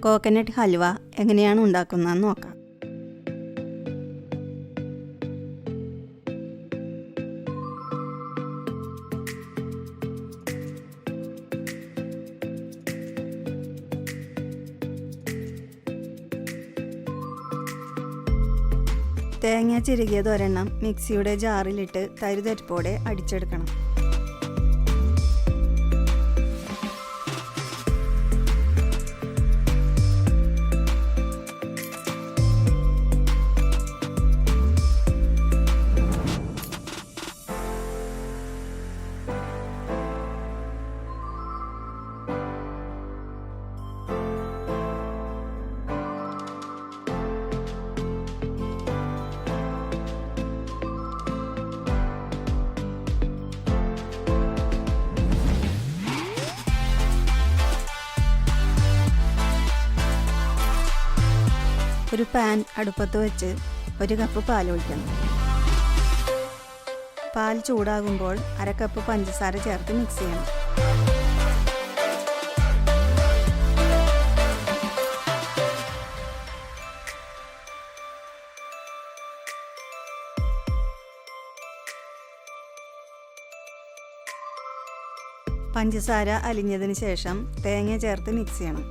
Coconut halwa എങ്ങനെയാണ് ഉണ്ടാക്കുന്നതെന്ന് നോക്കാം. തേങ്ങ ചിരകിയത് ഒരെണ്ണം മിക്സിയുടെ ജാറിലിട്ട് തരിതരിപ്പോടെ അടിച്ചെടുക്കണം. ഒരു പാൻ അടുപ്പത്ത് വെച്ച് 1 കപ്പ് പാൽ ഒഴിക്കണം. പാൽ ചൂടാകുമ്പോൾ 1/2 കപ്പ് പഞ്ചസാര ചേർത്ത് മിക്സ് ചെയ്യണം. പഞ്ചസാര അലിഞ്ഞതിന് ശേഷം തേങ്ങ ചേർത്ത് മിക്സ് ചെയ്യണം.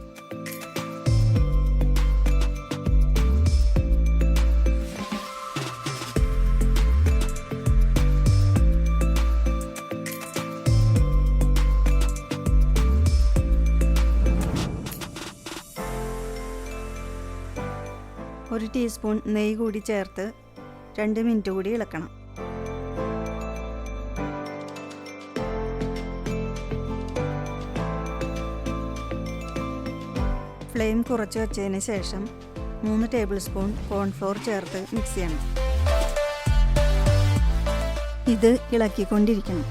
ഒരു ടീസ്പൂൺ നെയ്യ് കൂടി ചേർത്ത് 2 മിനിറ്റ് കൂടി ഇളക്കണം. ഫ്ലെയിം കുറച്ച് വച്ചതിന് ശേഷം 3 ടേബിൾ സ്പൂൺ കോൺഫ്ലോർ ചേർത്ത് മിക്സ് ചെയ്യണം. ഇത് ഇളക്കിക്കൊണ്ടിരിക്കണം.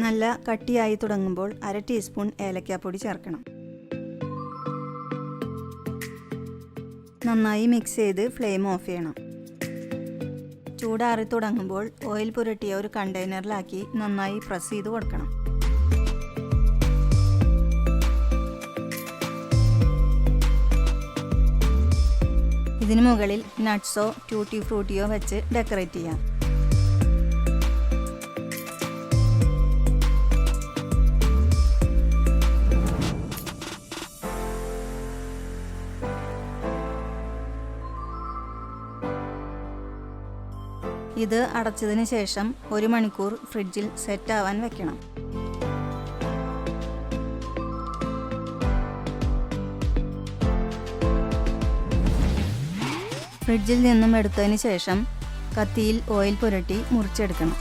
നല്ല കട്ടിയായി തുടങ്ങുമ്പോൾ 1/2 ടീസ്പൂൺ ഏലക്കാപ്പൊടി ചേർക്കണം. നന്നായി മിക്സ് ചെയ്ത് ഫ്ലെയിം ഓഫ് ചെയ്യണം. ചൂടാറി തുടങ്ങുമ്പോൾ ഓയിൽ പുരട്ടിയ ഒരു കണ്ടെയ്നറിലാക്കി നന്നായി പ്രസ് ചെയ്ത് കൊടുക്കണം. ഇതിനു മുകളിൽ നട്ട്സോ ട്യൂട്ടി ഫ്രൂട്ടിയോ വെച്ച് ഡെക്കറേറ്റ് ചെയ്യാം. ഇത് അടച്ചതിന് ശേഷം 1 മണിക്കൂർ ഫ്രിഡ്ജിൽ സെറ്റ് ആവാൻ വെക്കണം. ഫ്രിഡ്ജിൽ നിന്നും എടുത്തതിന് ശേഷം കത്തിയിൽ ഓയിൽ പുരട്ടി മുറിച്ചെടുക്കണം.